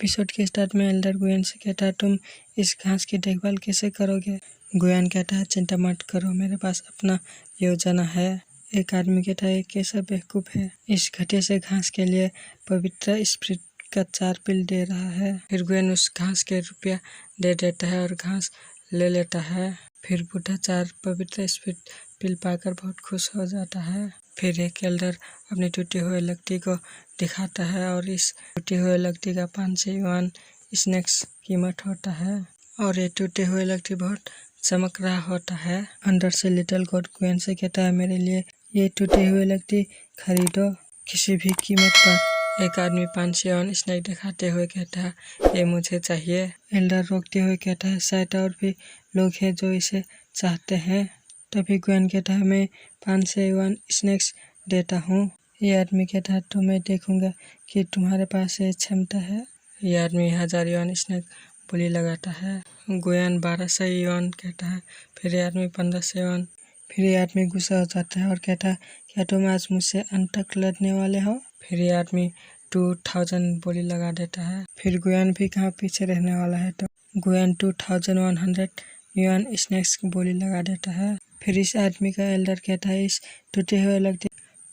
Episode के start में Elder गुयन से कहता है तुम इस घास की देखभाल कैसे करोगे। गुयन कहता है चिंता मत करो, मेरे पास अपना योजना है। एक आदमी कहता है कैसा बेवकूफ है, इस घटिया से घास के लिए पवित्र स्प्रिट का 4 पिल दे रहा है। फिर गुयन उस घास के रुपया दे देता है और घास ले लेता है। फिर बूढ़ा 4 पवित्र स्प्रिट पिल पाकर बहुत खुश हो जाता है। फिर एक एल्डर अपनी टूटी हुई लकड़ी को दिखाता है और इस टूटी हुई लकड़ी का 500 युआन स्नैक्स कीमत होता है और ये टूटी हुई लकड़ी बहुत चमक रहा होता है। अंदर से लिटिल गॉड गुयन से कहता है मेरे लिए ये टूटी हुई लकड़ी खरीदो किसी भी कीमत पर। एक आदमी 500 युआन स्नैक दिखाते हुए कहता है ये मुझे चाहिए। एल्डर रोकते हुए कहता है शायद और भी लोग हैं जो इसे चाहते हैं। तभी गुयन कहता है मैं 500 युआन स्नैक्स देता हूँ। ये आदमी कहता है तो मैं देखूंगा कि तुम्हारे पास ये क्षमता है। ये आदमी 1000 युआन स्नैक बोली लगाता है। गुयन 1200 युआन कहता है। फिर ये आदमी 1500 युआन। फिर ये आदमी गुस्सा हो जाता है और कहता है क्या तुम आज मुझसे अंत तक लड़ने वाले हो। फिर ये आदमी 2000 बोली लगा देता है। फिर गुयन भी कहाँ पीछे रहने वाला है, तो गुयन 2100 युआन स्नैक्स की बोली लगा देता है। फिर इस आदमी का एल्डर कहता है इस टूटे हुए लकड़ी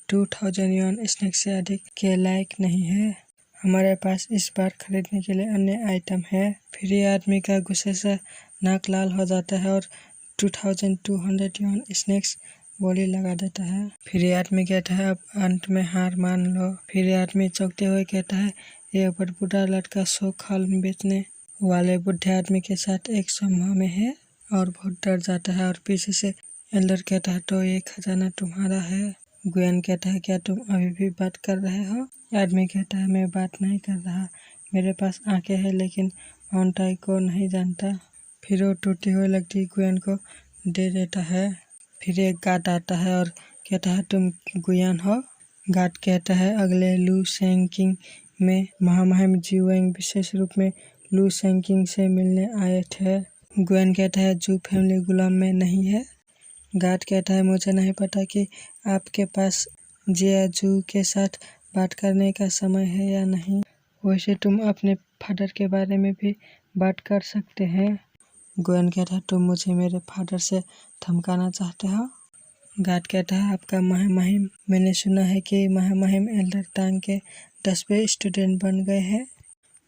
2000 युआन स्नैक से अधिक के लायक नहीं है, हमारे पास इस बार खरीदने के लिए अन्य आइटम है। फिर ये आदमी का गुस्से से नाक लाल हो जाता है और 2200 युआन स्नैक्स बोली लगा देता है। फिर ये आदमी कहता है अब अंत में हार मान लो। फिर ये आदमी चौंकते हुए कहता है ये बूढ़ा लड़का 100 खाल बेचने वाले बुढ़े आदमी के साथ एक समूह में है और बहुत डर जाता है और पीछे से एल्डर कहता है तो ये खजाना तुम्हारा है। गुयन कहता है क्या तुम अभी भी बात कर रहे हो। आदमी कहता है मैं बात नहीं कर रहा, मेरे पास आंखें हैं लेकिन माउंटाई को नहीं जानता। फिर वो टूटी हुई लकड़ी गुयन को दे देता है। फिर एक गार्ड आता है और कहता है तुम गुयन हो। गार्ड कहता है अगले लू सेंकिंग में महामहिम जीवेंग विशेष रूप में लू सेंकिंग से मिलने आए थे। गुयन कहता है जू फैमिली गुलाम में नहीं है। गार्ड कहता है मुझे नहीं पता कि आपके पास जिया जू के साथ बात करने का समय है या नहीं, वैसे तुम अपने फादर के बारे में भी बात कर सकते हैं। गुयन कहता है तुम मुझे मेरे फादर से धमकाना चाहते हो। गार्ड कहता है आपका महामहिम, मैंने सुना है कि महामहिम एल्डर टांग के 10वें स्टूडेंट बन गए हैं।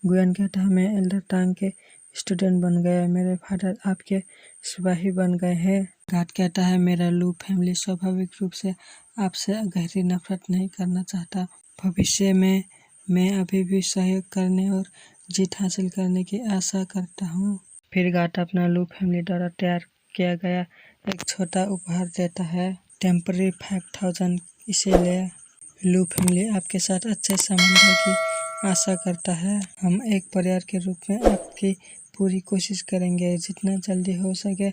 गुयन कहता है मैं एल्डर टांग के स्टूडेंट बन गया, मेरे फादर आपके सिपाही बन गए हैं। गार्ड कहता है मेरा लू फैमिली स्वाभाविक रूप से आपसे गहरी नफरत नहीं करना चाहता, भविष्य में मैं अभी भी सहयोग करने और जीत हासिल करने की आशा करता हूँ। फिर गार्ड अपना लू फैमिली द्वारा तैयार किया गया एक छोटा उपहार देता है, टेम्पररी 5000 इसे ले। लू फैमिली आपके साथ अच्छे संबंधों की आशा करता है, हम एक परिवार के रूप में आपकी पूरी कोशिश करेंगे, जितना जल्दी हो सके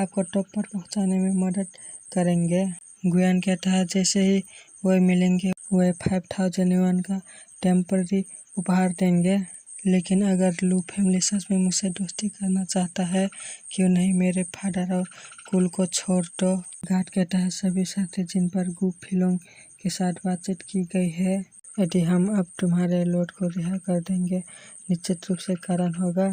आपको टॉप पर पहुंचाने में मदद करेंगे। गुयन कहता है जैसे ही वे मिलेंगे वे 5000 युआन का टेम्पररी उपहार देंगे, लेकिन अगर लू फैमिली सच में मुझसे दोस्ती करना चाहता है क्यों नहीं मेरे फादर और कुल को छोड़ दो। गार्ड कहता है सभी शर्तें जिन पर गू फिलोंग के साथ बातचीत की गई है, यदि हम अब तुम्हारे लॉर्ड को रिहा कर देंगे निश्चित रूप से कारण होगा।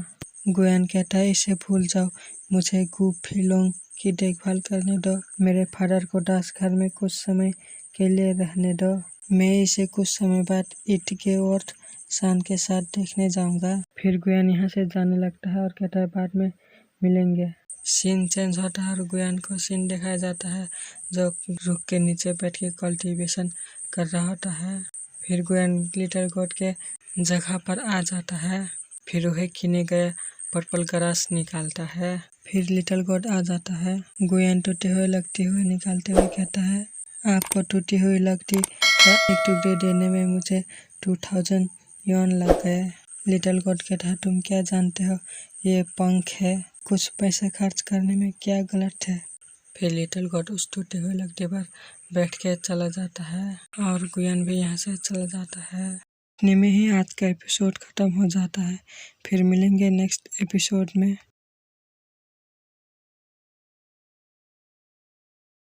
गुयन कहता है इसे भूल जाओ, मुझे गू फिलोंग की देखभाल करने दो, मेरे फादर को दास घर में कुछ समय के लिए रहने दो, मैं इसे कुछ समय बाद ईट के वर्थ शान के साथ देखने जाऊंगा। फिर गुयन यहाँ से जाने लगता है और कहता है बाद में मिलेंगे। सीन चेंज होता है और गुयन को सीन दिखाया जाता है जो रुख के नीचे बैठ के कल्टीवेशन कर रहा होता है। फिर गुयन लिटिल गॉड के जगह पर आ जाता है, फिर वह किने गए पर्पल ग्रास निकालता है। फिर लिटिल गॉड आ जाता है। गुयन टूटे हुए लगती हुई निकालते हुए कहता है आपको टूटी हुई लकड़ी का एक टुकड़े देने में मुझे 2000 युआन लग गए। लिटिल गॉड कहता है तुम क्या जानते हो ये पंख है, कुछ पैसे खर्च करने में क्या गलत है। फिर लिटिल गॉड उस टूटे हुए लकड़ी पर बैठ के चला जाता है और गुयन भी यहाँ से चला जाता है। इतने में ही आज का एपिसोड खत्म हो जाता है। फिर मिलेंगे नेक्स्ट एपिसोड में।